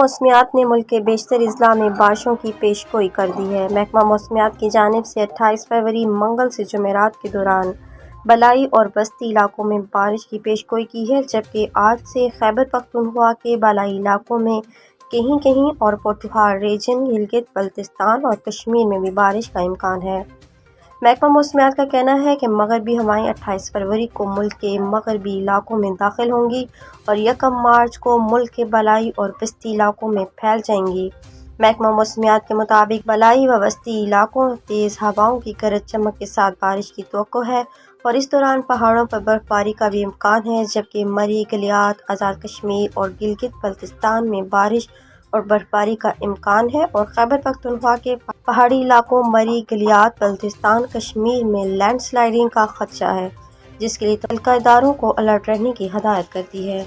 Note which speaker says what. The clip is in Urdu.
Speaker 1: موسمیات نے ملک کے بیشتر اضلاع میں بارشوں کی پیش گوئی کر دی ہے۔ محکمہ موسمیات کی جانب سے 28 فروری منگل سے جمعرات کے دوران بالائی اور وسطی علاقوں میں بارش کی پیش گوئی کی ہے، جبکہ آج سے خیبر پختونخوا کے بالائی علاقوں میں کہیں کہیں اور پوٹھوہار ریجن، گلگت بلتستان اور کشمیر میں بھی بارش کا امکان ہے۔ محکمہ موسمیات کا کہنا ہے کہ مغربی ہوائیں 28 فروری کو ملک کے مغربی علاقوں میں داخل ہوں گی اور 1 مارچ کو ملک کے بالائی اور وسطی علاقوں میں پھیل جائیں گی۔ محکمہ موسمیات کے مطابق بالائی و وسطی علاقوں تیز ہوائوں کی گرج چمک کے ساتھ بارش کی توقع ہے اور اس دوران پہاڑوں پر برف باری کا بھی امکان ہے، جبکہ مری، گلیات، آزاد کشمیر اور گلگت بلتستان میں بارش اور برف باری کا امکان ہے اور خیبر پختونخوا کے پہاڑی علاقوں مری، گلیات بلتستان، کشمیر میں لینڈ سلائڈنگ کا خدشہ ہے، جس کے لیے متعلقہ اداروں کو الرٹ رہنے کی ہدایت کرتی ہے۔